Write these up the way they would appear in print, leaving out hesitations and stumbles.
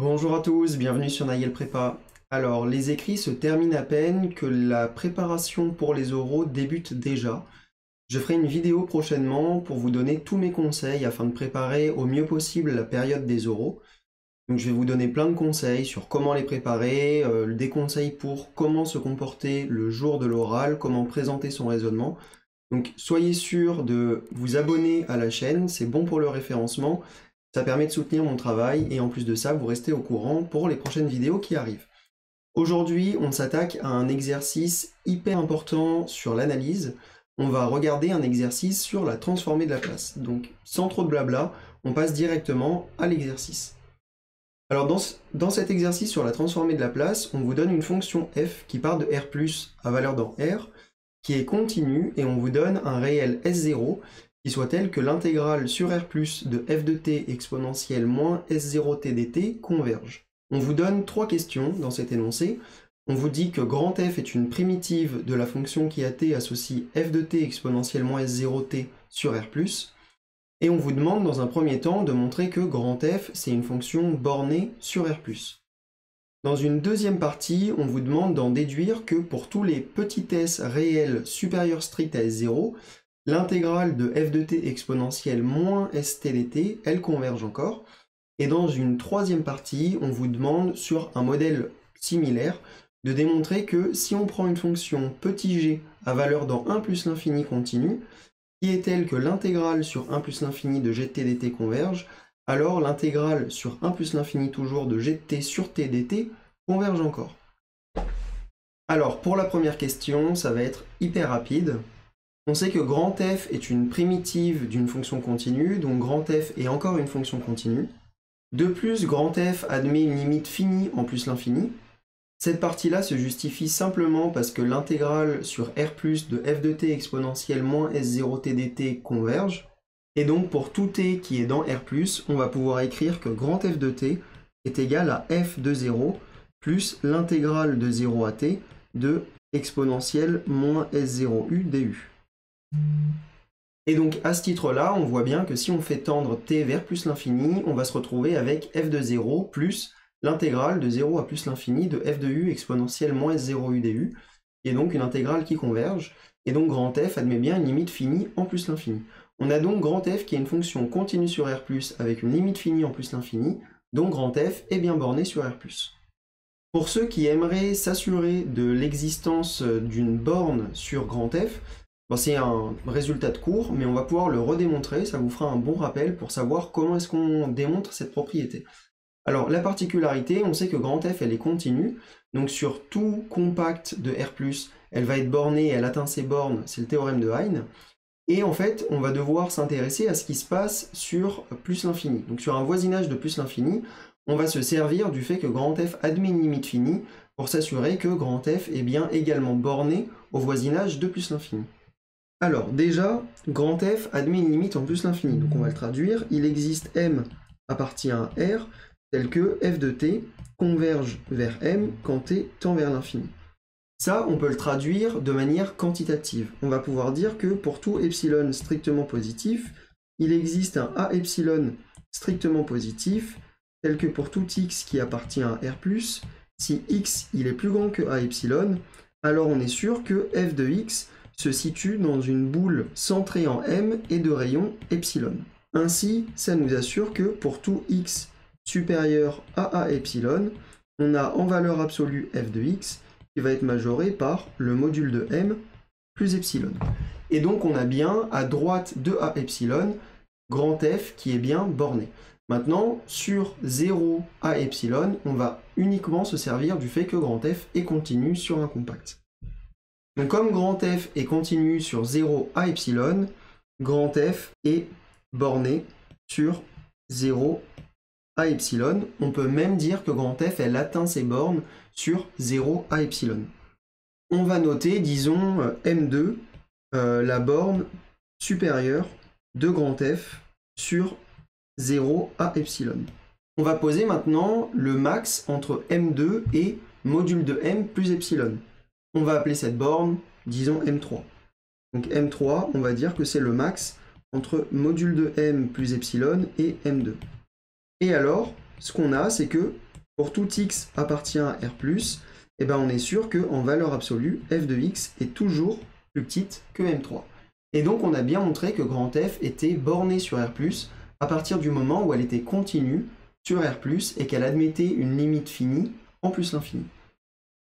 Bonjour à tous, bienvenue sur Nigel Prépa. Alors, les écrits se terminent à peine que la préparation pour les oraux débute déjà. Je ferai une vidéo prochainement pour vous donner tous mes conseils afin de préparer au mieux possible la période des oraux. Donc je vais vous donner plein de conseils sur comment les préparer, des conseils pour comment se comporter le jour de l'oral, comment présenter son raisonnement. Donc soyez sûr de vous abonner à la chaîne, c'est bon pour le référencement. Ça permet de soutenir mon travail et en plus de ça, vous restez au courant pour les prochaines vidéos qui arrivent. Aujourd'hui, on s'attaque à un exercice hyper important sur l'analyse. On va regarder un exercice sur la transformée de la place. Donc, sans trop de blabla, on passe directement à l'exercice. Alors, dans cet exercice sur la transformée de la place, on vous donne une fonction f qui part de r+, à valeur dans R, qui est continue, et on vous donne un réel S0, qui soit tel que l'intégrale sur R+ de f de t exponentielle moins S0t dt converge. On vous donne trois questions dans cet énoncé. On vous dit que grand F est une primitive de la fonction qui à t associe f de t exponentielle moins S0t sur R+. Et on vous demande dans un premier temps de montrer que grand F c'est une fonction bornée sur R+. Dans une deuxième partie, on vous demande d'en déduire que pour tous les petits s réels supérieurs stricts à S0, l'intégrale de f de t exponentielle moins st dt, elle converge encore. Et dans une troisième partie, on vous demande, sur un modèle similaire, de démontrer que si on prend une fonction petit g à valeur dans 1 plus l'infini continu, qui est telle que l'intégrale sur 1 plus l'infini de g de t dt converge, alors l'intégrale sur 1 plus l'infini toujours de g de t sur t dt converge encore. Alors, pour la première question, ça va être hyper rapide. On sait que grand F est une primitive d'une fonction continue, donc grand F est encore une fonction continue. De plus, grand F admet une limite finie en plus l'infini. Cette partie-là se justifie simplement parce que l'intégrale sur R+ de f de t exponentielle moins S0t dt converge. Et donc pour tout t qui est dans R+, on va pouvoir écrire que grand F de t est égal à f de 0 plus l'intégrale de 0 à t de exponentielle moins S0u du. Et donc à ce titre-là, on voit bien que si on fait tendre t vers plus l'infini, on va se retrouver avec f de 0 plus l'intégrale de 0 à plus l'infini de f de u exponentielle moins S0u du, qui est donc une intégrale qui converge, et donc grand F admet bien une limite finie en plus l'infini. On a donc grand F qui est une fonction continue sur R+, avec une limite finie en plus l'infini, donc grand F est bien borné sur R+. Pour ceux qui aimeraient s'assurer de l'existence d'une borne sur grand F, bon, c'est un résultat de cours, mais on va pouvoir le redémontrer, ça vous fera un bon rappel pour savoir comment est-ce qu'on démontre cette propriété. Alors la particularité, on sait que grand F elle est continue, donc sur tout compact de R+, elle va être bornée, elle atteint ses bornes, c'est le théorème de Hein, et en fait on va devoir s'intéresser à ce qui se passe sur plus l'infini. Donc sur un voisinage de plus l'infini, on va se servir du fait que grand F admet une limite finie pour s'assurer que grand F est bien également borné au voisinage de plus l'infini. Alors déjà, grand F admet une limite en plus l'infini, donc on va le traduire. Il existe M appartient à R, tel que f de t converge vers M quand t tend vers l'infini. Ça, on peut le traduire de manière quantitative. On va pouvoir dire que pour tout epsilon strictement positif, il existe un a epsilon strictement positif, tel que pour tout x qui appartient à R+, si x il est plus grand que a epsilon, alors on est sûr que f de x se situe dans une boule centrée en M et de rayon epsilon. Ainsi, ça nous assure que pour tout x supérieur à a epsilon, on a en valeur absolue f de x qui va être majoré par le module de M plus epsilon. Et donc on a bien à droite de a epsilon, grand F qui est bien borné. Maintenant, sur 0 a epsilon, on va uniquement se servir du fait que grand F est continu sur un compact. Donc comme grand F est continu sur 0 à epsilon, grand F est borné sur 0 à epsilon. On peut même dire que grand F elle atteint ses bornes sur 0 à epsilon. On va noter, disons, M2, la borne supérieure de grand F sur 0 à epsilon. On va poser maintenant le max entre M2 et module de M plus epsilon. On va appeler cette borne, disons, M3. Donc M3, on va dire que c'est le max entre module de M plus epsilon et M2. Et alors, ce qu'on a, c'est que pour tout x appartient à R+, eh ben on est sûr qu'en valeur absolue, f de x est toujours plus petite que M3. Et donc on a bien montré que grand F était borné sur R+, à partir du moment où elle était continue sur R+, et qu'elle admettait une limite finie en plus l'infini.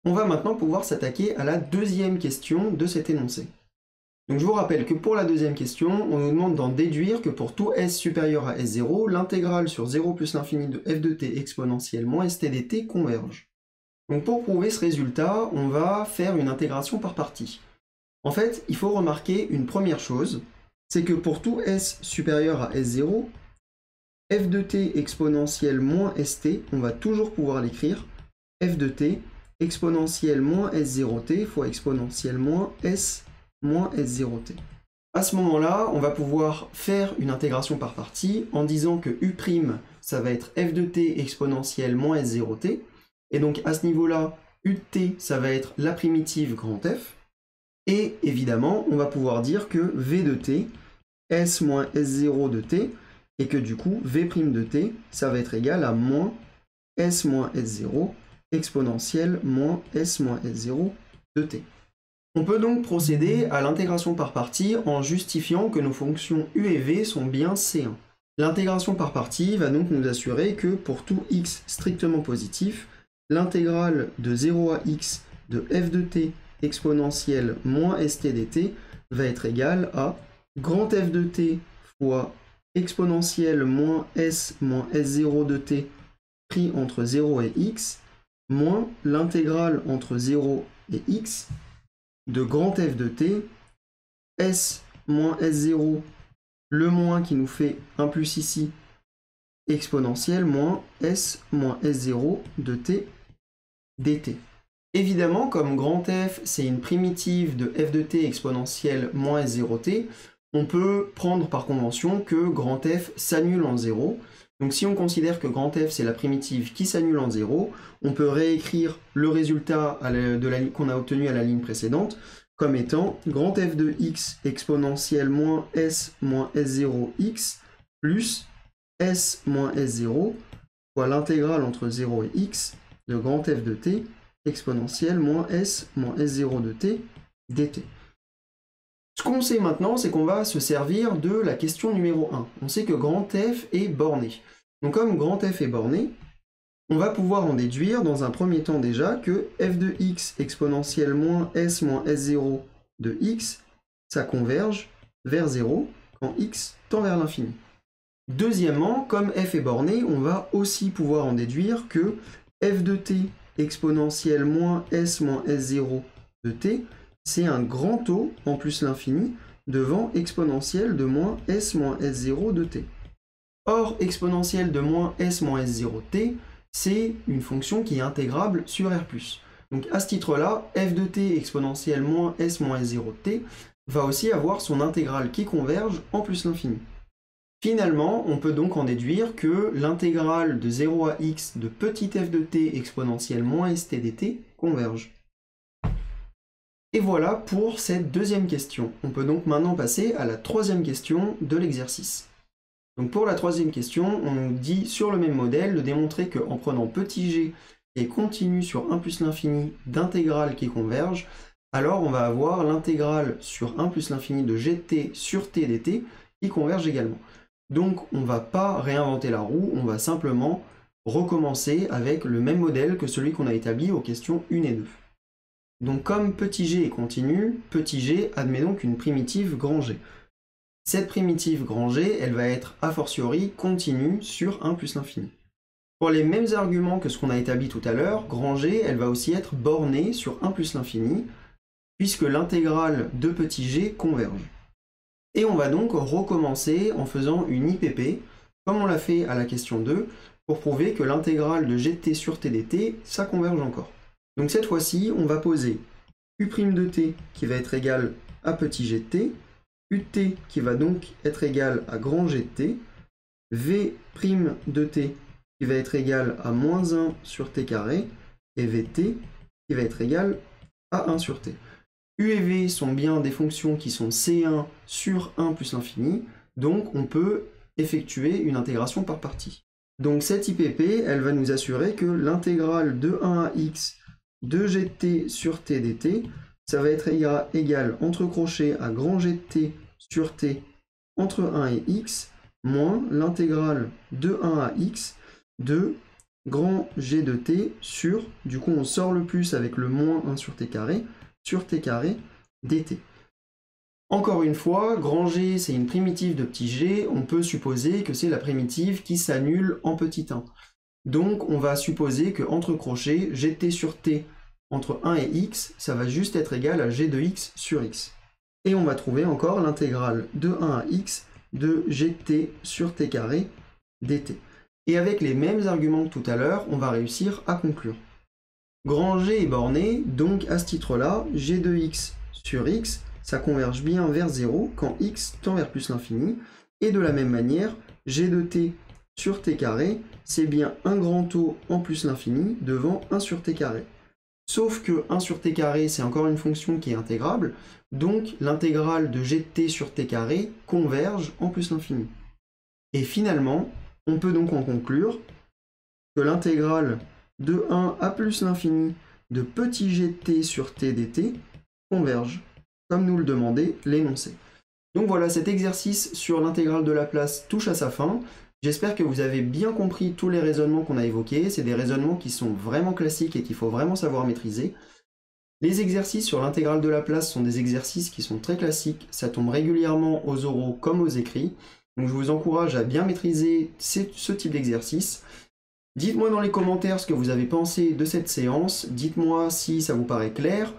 On va maintenant pouvoir s'attaquer à la deuxième question de cet énoncé. Donc je vous rappelle que pour la deuxième question, on nous demande d'en déduire que pour tout s supérieur à s0, l'intégrale sur 0 plus l'infini de f de t exponentielle moins st dt converge. Donc pour prouver ce résultat, on va faire une intégration par parties. En fait, il faut remarquer une première chose, c'est que pour tout s supérieur à s0, f de t exponentielle moins st, on va toujours pouvoir l'écrire f de t exponentielle moins s0t fois exponentielle moins s moins s0t. À ce moment-là, on va pouvoir faire une intégration par partie en disant que u', ça va être f de t exponentielle moins s0t, et donc à ce niveau-là, u de t, ça va être la primitive grand F, et évidemment, on va pouvoir dire que v de t, s moins s0 de t, et que du coup, v' de t, ça va être égal à moins s moins s0 exponentielle moins s moins s0 de t. On peut donc procéder à l'intégration par partie en justifiant que nos fonctions u et v sont bien C1. L'intégration par partie va donc nous assurer que pour tout x strictement positif, l'intégrale de 0 à x de f de t exponentielle moins st dt va être égale à grand f de t fois exponentielle moins s0 de t pris entre 0 et x, moins l'intégrale entre 0 et x de grand f de t, s moins s0, le moins qui nous fait un plus ici, exponentielle moins s moins s0 de t dt. Évidemment, comme grand f, c'est une primitive de f de t exponentielle moins s0t, on peut prendre par convention que grand f s'annule en 0. Donc si on considère que grand f c'est la primitive qui s'annule en 0, on peut réécrire le résultat qu'on a obtenu à la ligne précédente comme étant grand f de x exponentielle moins s-s0x plus s moins s0 fois l'intégrale entre 0 et x de grand f de t exponentielle moins s moins s0 de t dt. Ce qu'on sait maintenant, c'est qu'on va se servir de la question numéro 1. On sait que grand F est borné. Donc comme grand F est borné, on va pouvoir en déduire dans un premier temps déjà que f de x exponentielle moins s-s0 de x, ça converge vers 0 quand x tend vers l'infini. Deuxièmement, comme f est borné, on va aussi pouvoir en déduire que f de t exponentielle moins s-s0 de t, c'est un grand taux en plus l'infini devant exponentielle de moins s moins s0 de t. Or, exponentielle de moins s moins s0 t, c'est une fonction qui est intégrable sur R+. Donc à ce titre-là, f de t exponentielle moins s moins s0 t va aussi avoir son intégrale qui converge en plus l'infini. Finalement, on peut donc en déduire que l'intégrale de 0 à x de petit f de t exponentielle moins st dt converge. Et voilà pour cette deuxième question. On peut donc maintenant passer à la troisième question de l'exercice. Donc pour la troisième question, on nous dit sur le même modèle de démontrer qu'en prenant petit g et continu sur 1 plus l'infini d'intégrales qui convergent, alors on va avoir l'intégrale sur 1 plus l'infini de gt sur t dt qui converge également. Donc on ne va pas réinventer la roue, on va simplement recommencer avec le même modèle que celui qu'on a établi aux questions 1 et 2. Donc comme petit g est continu, petit g admet donc une primitive grand G. Cette primitive grand G, elle va être a fortiori continue sur 1 plus l'infini. Pour les mêmes arguments que ce qu'on a établi tout à l'heure, grand G, elle va aussi être bornée sur 1 plus l'infini, puisque l'intégrale de petit g converge. Et on va donc recommencer en faisant une IPP, comme on l'a fait à la question 2, pour prouver que l'intégrale de gt sur t dt, ça converge encore. Donc cette fois-ci, on va poser u' de t qui va être égal à petit g de t, u de t qui va donc être égal à grand G de t, v' de t qui va être égal à moins 1 sur t carré, et v de t qui va être égal à 1 sur t. U et v sont bien des fonctions qui sont C1 sur 1 plus l'infini, donc on peut effectuer une intégration par partie. Donc cette IPP, elle va nous assurer que l'intégrale de 1 à x de g de t sur t dt, ça va être égal entre crochets à grand G de t sur t entre 1 et x, moins l'intégrale de 1 à x de grand G de t sur, du coup on sort le plus avec le moins 1 sur t carré dt. Encore une fois, grand G c'est une primitive de petit g, on peut supposer que c'est la primitive qui s'annule en petit 1. Donc on va supposer que entre crochets, g de t sur t entre 1 et x, ça va juste être égal à g de x sur x. Et on va trouver encore l'intégrale de 1 à x de g de t sur t carré dt. Et avec les mêmes arguments que tout à l'heure, on va réussir à conclure. Grand G est borné, donc à ce titre-là, g de x sur x, ça converge bien vers 0 quand x tend vers plus l'infini. Et de la même manière, g de t sur t carré, c'est bien un grand O en plus l'infini devant 1 sur t carré. Sauf que 1 sur t carré, c'est encore une fonction qui est intégrable, donc l'intégrale de g de t sur t carré converge en plus l'infini. Et finalement, on peut donc en conclure que l'intégrale de 1 à plus l'infini de petit g de t sur t dt converge, comme nous le demandait l'énoncé. Donc voilà, cet exercice sur l'intégrale de Laplace touche à sa fin. J'espère que vous avez bien compris tous les raisonnements qu'on a évoqués. C'est des raisonnements qui sont vraiment classiques et qu'il faut vraiment savoir maîtriser. Les exercices sur l'intégrale de Laplace sont des exercices qui sont très classiques. Ça tombe régulièrement aux oraux comme aux écrits. Donc je vous encourage à bien maîtriser ce type d'exercice. Dites-moi dans les commentaires ce que vous avez pensé de cette séance. Dites-moi si ça vous paraît clair,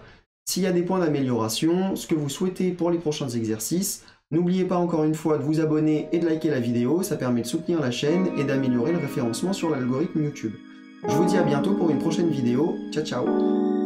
s'il y a des points d'amélioration, ce que vous souhaitez pour les prochains exercices. N'oubliez pas encore une fois de vous abonner et de liker la vidéo, ça permet de soutenir la chaîne et d'améliorer le référencement sur l'algorithme YouTube. Je vous dis à bientôt pour une prochaine vidéo. Ciao ciao!